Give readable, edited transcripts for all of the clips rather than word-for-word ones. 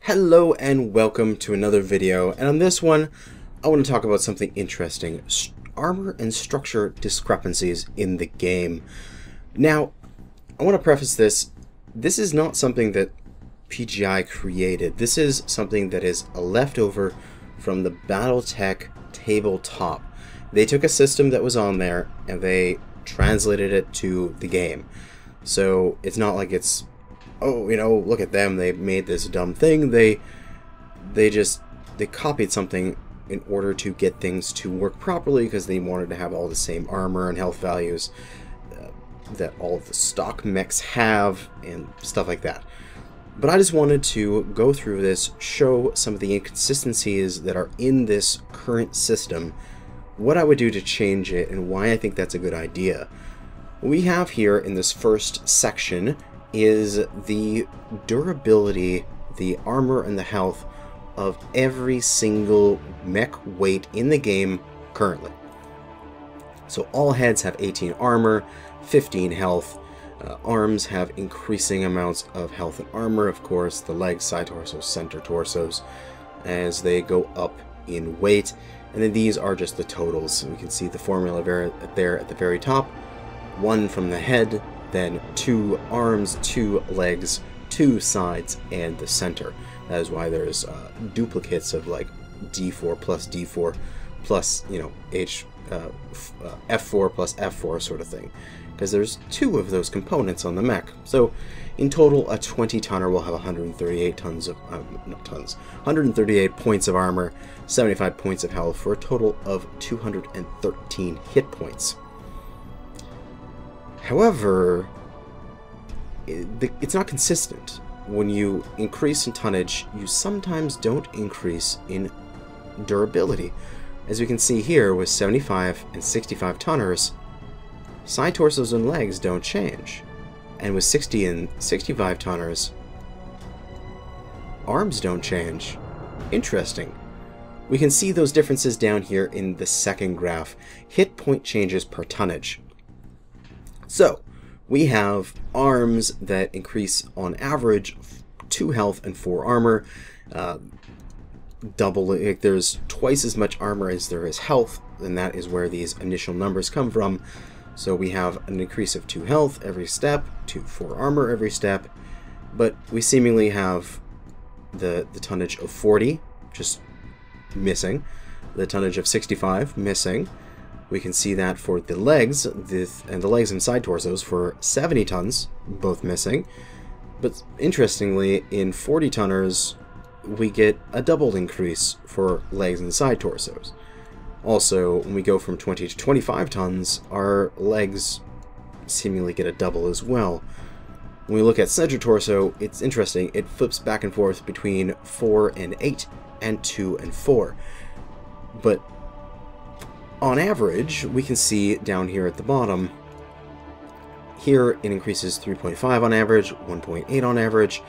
Hello and welcome to another video, and on this one I want to talk about something interesting: armor and structure discrepancies in the game. Now, I want to preface this is not something that PGI created. This is something that is a leftover from the BattleTech tabletop. They took a system that was on there and they translated it to the game. So it's not like it's, oh, you know, look at them, they made this dumb thing. They copied something in order to get things to work properly, because they wanted to have all the same armor and health values that all of the stock mechs have and stuff like that. But I just wanted to go through this, show some of the inconsistencies that are in this current system, what I would do to change it, and why I think that's a good idea. What we have here in this first section is the durability, the armor, and the health of every single mech weight in the game currently. So all heads have 18 armor, 15 health. Arms have increasing amounts of health and armor, of course, the legs, side torsos, center torsos, as they go up in weight. And then these are just the totals. We can see the formula there at the very top. 1 from the head, then 2 arms, 2 legs, 2 sides, and the center. That is why there's duplicates of like D4 plus D4 plus, you know, F4 plus F4 sort of thing, because there's 2 of those components on the mech. So in total, a 20-tonner will have 138 tons of 138 points of armor, 75 points of health, for a total of 213 hit points. However, it's not consistent. When you increase in tonnage, you sometimes don't increase in durability. As we can see here, with 75 and 65 tonners, side torsos and legs don't change. And with 60 and 65 tonners, arms don't change. Interesting. We can see those differences down here in the second graph. Hit point changes per tonnage. So, we have arms that increase on average 2 health and 4 armor. There's twice as much armor as there is health, and that is where these initial numbers come from. So we have an increase of 2 health every step, 4 armor every step, but we seemingly have the tonnage of 40 just missing, the tonnage of 65 missing. We can see that for the legs, and the legs and side torsos for 70 tons, both missing. But interestingly, in 40 tonners, we get a double increase for legs and side torsos. Also, when we go from 20 to 25 tons, our legs seemingly get a double as well. When we look at center torso, it's interesting. It flips back and forth between 4 and 8 and 2 and 4. But on average, we can see down here at the bottom, here it increases 3.5 on average, 1.8 on average.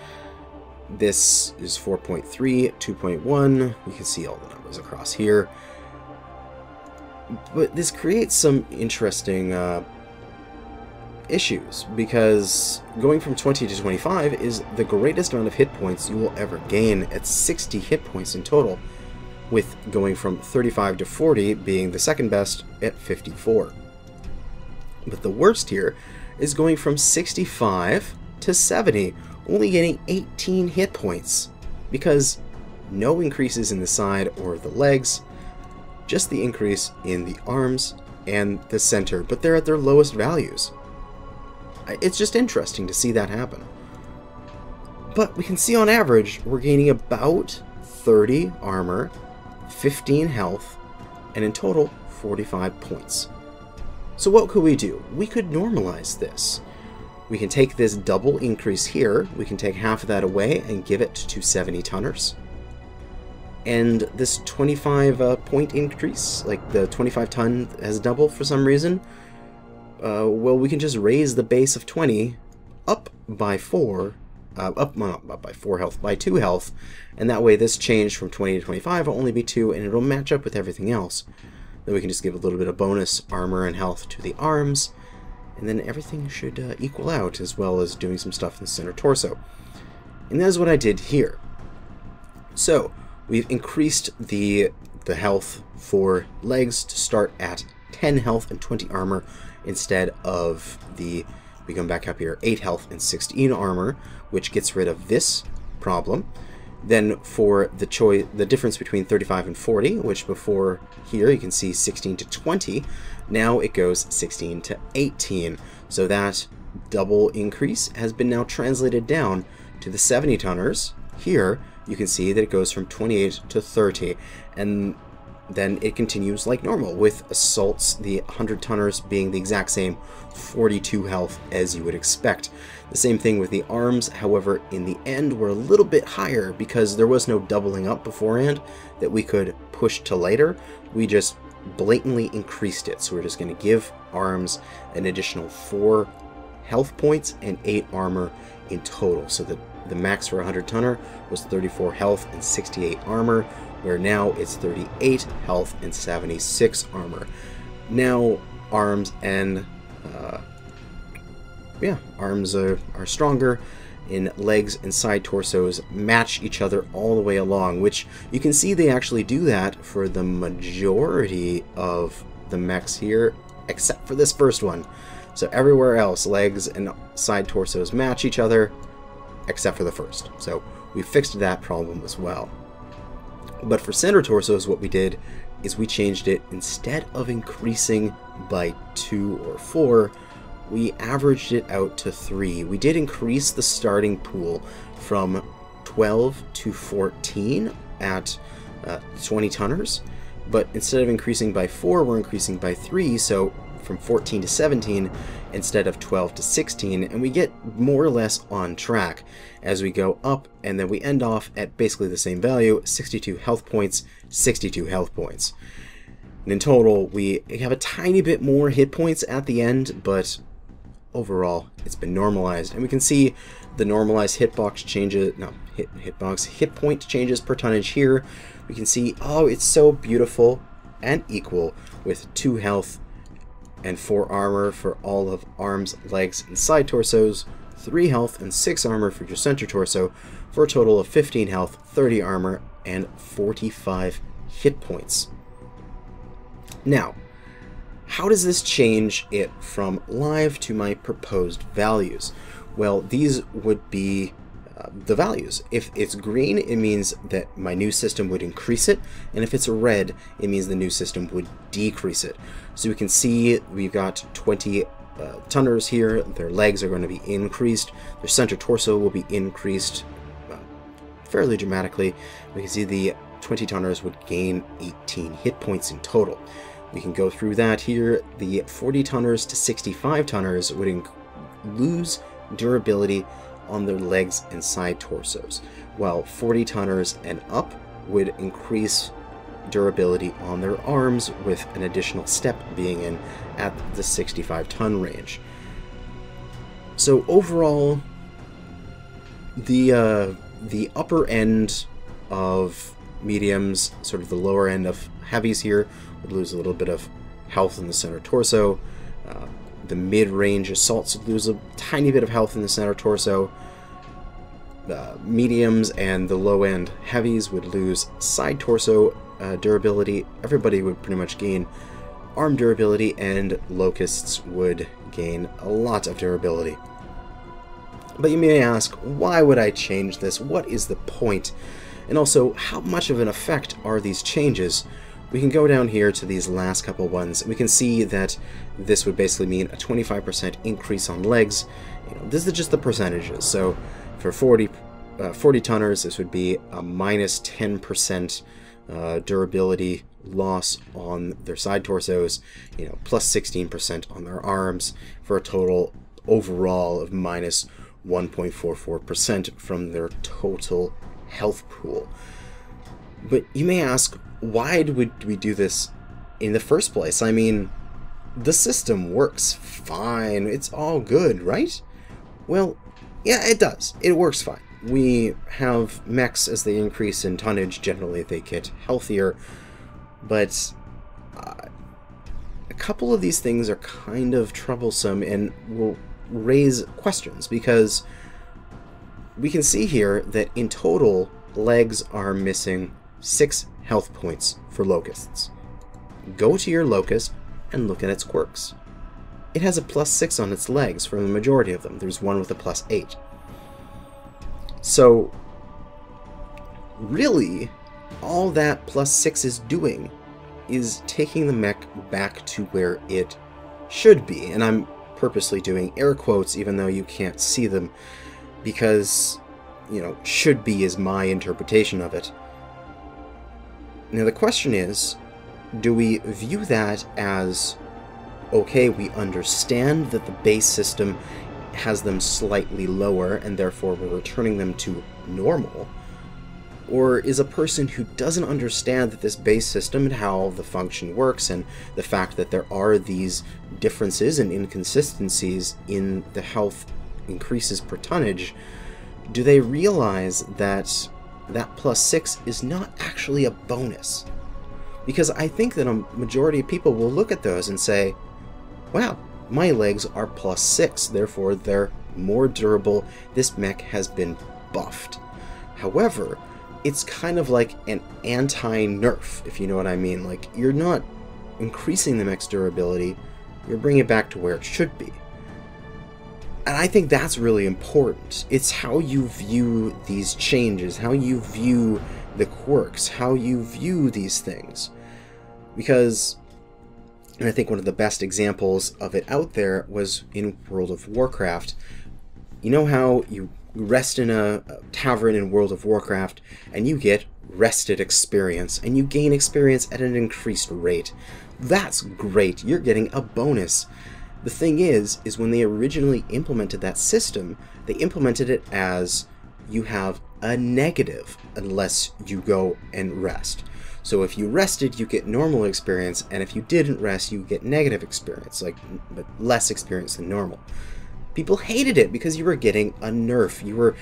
This is 4.3, 2.1. We can see all the numbers across here. But this creates some interesting issues, because going from 20 to 25 is the greatest amount of hit points you will ever gain, at 60 hit points in total, with going from 35 to 40 being the second best at 54. But the worst here is going from 65 to 70, only getting 18 hit points, because no increases in the side or the legs, just the increase in the arms and the center, but they're at their lowest values. It's just interesting to see that happen. But we can see on average we're gaining about 30 armor, 15 health, and in total 45 points. So what could we do? We could normalize this. We can take this double increase here, we can take half of that away and give it to 70 tonners. And this 25 point increase, like the 25 ton has double for some reason, well, we can just raise the base of 20 up by 4, up by 4 health, by 2 health, and that way this change from 20 to 25 will only be 2, and it'll match up with everything else. Then we can just give a little bit of bonus armor and health to the arms, and then everything should equal out, as well as doing some stuff in the center torso. And that is what I did here. So we've increased the health for legs to start at 10 health and 20 armor instead of we come back up here, 8 health and 16 armor, which gets rid of this problem. Then for the difference between 35 and 40, which before here you can see 16 to 20, now it goes 16 to 18. So that double increase has been now translated down to the 70 tonners. Here you can see that it goes from 28 to 30, and then it continues like normal with assaults, the 100 tonners being the exact same 42 health as you would expect. The same thing with the arms, however, in the end we're a little bit higher because there was no doubling up beforehand that we could push to later. We just blatantly increased it, so we're just going to give arms an additional 4 health points and 8 armor in total. So the max for 100 tonner was 34 health and 68 armor, where now it's 38 health and 76 armor. Now arms and arms are stronger, in legs and side torsos match each other all the way along, which you can see they actually do that for the majority of the mechs here, except for this first one. So everywhere else, legs and side torsos match each other, except for the first. So we fixed that problem as well. But for center torsos, what we did is we changed it. Instead of increasing by 2 or 4, we averaged it out to 3. We did increase the starting pool from 12 to 14 at 20 tonners, but instead of increasing by 4, we're increasing by 3, so from 14 to 17 instead of 12 to 16, and we get more or less on track as we go up, and then we end off at basically the same value, 62 health points, 62 health points. And in total, we have a tiny bit more hit points at the end, but overall, it's been normalized, and we can see the normalized hit point changes per tonnage here. We can see, oh, it's so beautiful and equal with 2 health and 4 armor for all of arms, legs, and side torsos, 3 health and 6 armor for your center torso, for a total of 15 health, 30 armor, and 45 hit points. Now, how does this change it from live to my proposed values? Well, these would be the values. If it's green, it means that my new system would increase it, and if it's red, it means the new system would decrease it. So we can see we've got 20 tonners here. Their legs are going to be increased. Their center torso will be increased fairly dramatically. We can see the 20 tonners would gain 18 hit points in total. We can go through that here. The 40 tonners to 65 tonners would lose durability on their legs and side torsos, while 40 tonners and up would increase durability on their arms, with an additional step being in at the 65 ton range. So overall, the upper end of mediums, sort of the lower end of heavies here, would lose a little bit of health in the center torso. The mid-range assaults would lose a tiny bit of health in the center torso. Mediums and the low-end heavies would lose side torso durability. Everybody would pretty much gain arm durability, and locusts would gain a lot of durability. But you may ask, why would I change this? What is the point? And also, how much of an effect are these changes? We can go down here to these last couple ones. We can see that this would basically mean a 25% increase on legs. This is just the percentages. So for 40 tonners, this would be a minus 10% durability loss on their side torsos, plus 16% on their arms, for a total overall of minus 1.44% from their total health pool. But you may ask, why would we do this in the first place? I mean, the system works fine. It's all good, right? Well, yeah, it does. It works fine. We have mechs, as they increase in tonnage, generally they get healthier, but a couple of these things are kind of troublesome and will raise questions, because we can see here that in total legs are missing 6 health points for locusts. Go to your locust and look at its quirks. It has a +6 on its legs for the majority of them. There's one with a +8. So, really, all that +6 is doing is taking the mech back to where it should be. And I'm purposely doing air quotes even though you can't see them because, you know, should be is my interpretation of it. Now the question is, do we view that as, okay, we understand that the base system has them slightly lower and therefore we're returning them to normal? Or is a person who doesn't understand that this base system and how the function works and the fact that there are these differences and inconsistencies in the health increases per tonnage, do they realize that that +6 is not actually a bonus? Because I think that a majority of people will look at those and say, wow, my legs are +6, therefore they're more durable, this mech has been buffed. However, it's kind of like an anti-nerf, if you know what I mean. Like, you're not increasing the mech's durability, you're bringing it back to where it should be. And I think that's really important. It's how you view these changes, how you view the quirks, how you view these things. Because, and I think one of the best examples of it out there was in World of Warcraft. You know how you rest in a tavern in World of Warcraft and you get rested experience and you gain experience at an increased rate. That's great, you're getting a bonus. The thing is when they originally implemented that system, they implemented it as you have a negative unless you go and rest. So if you rested, you get normal experience, and if you didn't rest, you get negative experience, but less experience than normal. People hated it because you were getting a nerf. You were,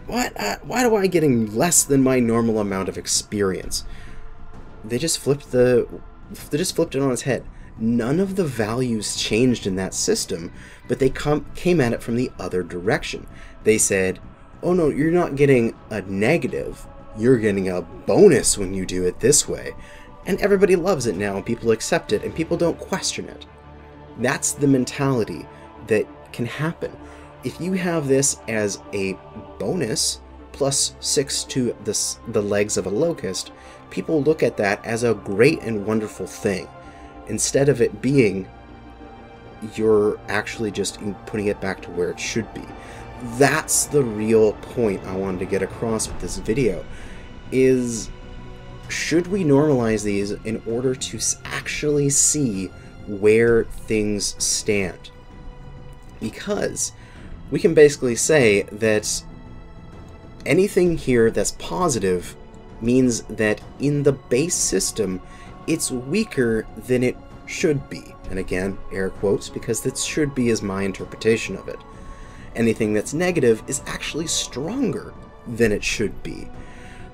why do I getting less than my normal amount of experience? They just flipped it on its head. None of the values changed in that system, but they came at it from the other direction. They said, oh no, you're not getting a negative, you're getting a bonus when you do it this way. And everybody loves it now, and people accept it, and people don't question it. That's the mentality that can happen. If you have this as a bonus, +6 to the legs of a locust, people look at that as a great and wonderful thing. Instead of it being, you're actually just putting it back to where it should be. That's the real point I wanted to get across with this video, is should we normalize these in order to actually see where things stand? Because we can basically say that anything here that's positive means that in the base system, it's weaker than it should be. And again, air quotes, because that should be is my interpretation of it. Anything that's negative is actually stronger than it should be.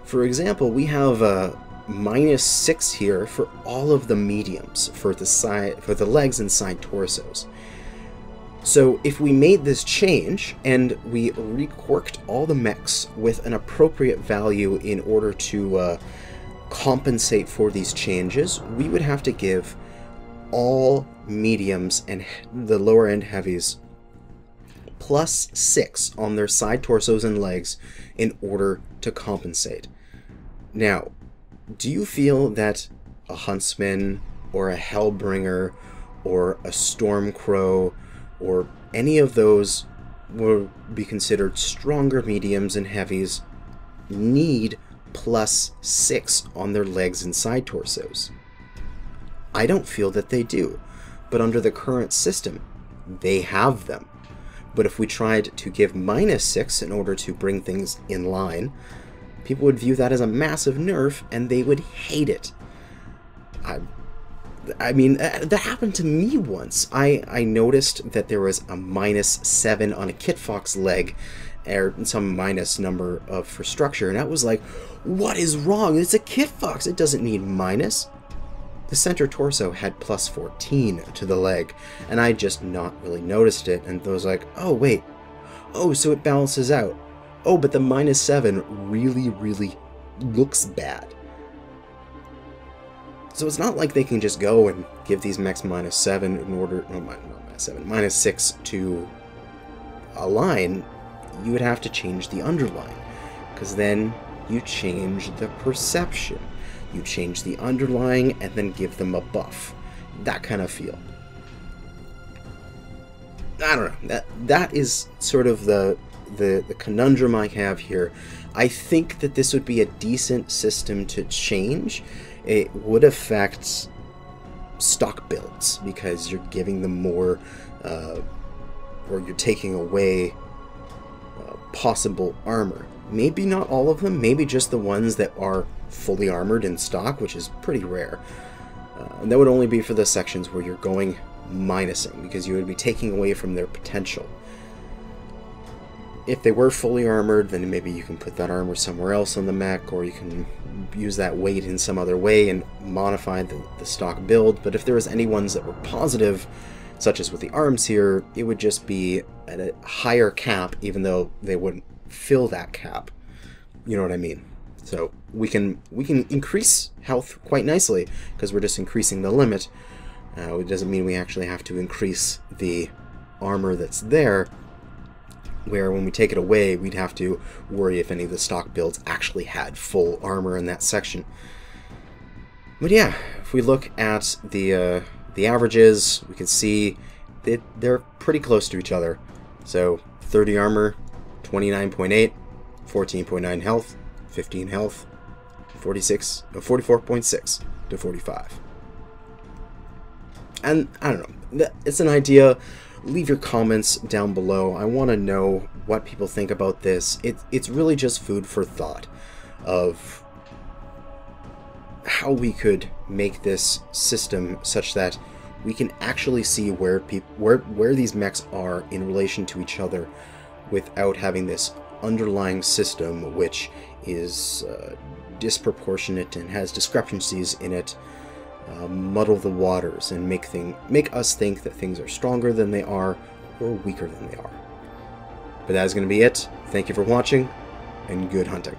For example, we have a -6 here for all of the mediums, for the legs and side torsos. So if we made this change and we requirked all the mechs with an appropriate value in order to compensate for these changes, we would have to give all mediums and the lower end heavies +6 on their side torsos and legs in order to compensate. Now, do you feel that a Huntsman or a Hellbringer or a Stormcrow or any of those will be considered stronger mediums and heavies need +6 on their legs and side torsos? I don't feel that they do, but under the current system, they have them. But if we tried to give -6 in order to bring things in line, people would view that as a massive nerf and they would hate it. I mean, that happened to me once. I noticed that there was a -7 on a Kitfox leg, or some minus number for structure, and I was like, what is wrong? It's a Kitfox, it doesn't need minus. The center torso had +14 to the leg, and I just not really noticed it, and I was like, oh wait, oh, so it balances out. Oh, but the -7 really looks bad. So it's not like they can just go and give these mechs -7 in order, no, not -7, -6 to align. You would have to change the underlying, because then you change the perception. You change the underlying and then give them a buff. That kind of feel. I don't know. That is sort of the conundrum I have here. I think that this would be a decent system to change. It would affect stock builds because you're giving them more, or you're taking away possible armor. Maybe not all of them, maybe just the ones that are fully armored in stock, which is pretty rare. And that would only be for the sections where you're going minusing, because you would be taking away from their potential. If they were fully armored, then maybe you can put that armor somewhere else on the mech, or you can use that weight in some other way and modify the stock build. But if there was any ones that were positive, such as with the arms here, it would just be at a higher cap, even though they wouldn't fill that cap. You know what I mean? So we can increase health quite nicely, because we're just increasing the limit. It doesn't mean we actually have to increase the armor that's there, where when we take it away, we'd have to worry if any of the stock builds actually had full armor in that section. But yeah, if we look at the averages, we can see that they're pretty close to each other. So 30 armor, 29.8, 14.9 health, 15 health, 44.6 to 45. And I don't know, it's an idea. Leave your comments down below. I want to know what people think about this. It's really just food for thought of how we could make this system such that we can actually see where these mechs are in relation to each other, without having this underlying system which is disproportionate and has discrepancies in it, muddle the waters and make us think that things are stronger than they are or weaker than they are. But that is going to be it. Thank you for watching, and good hunting.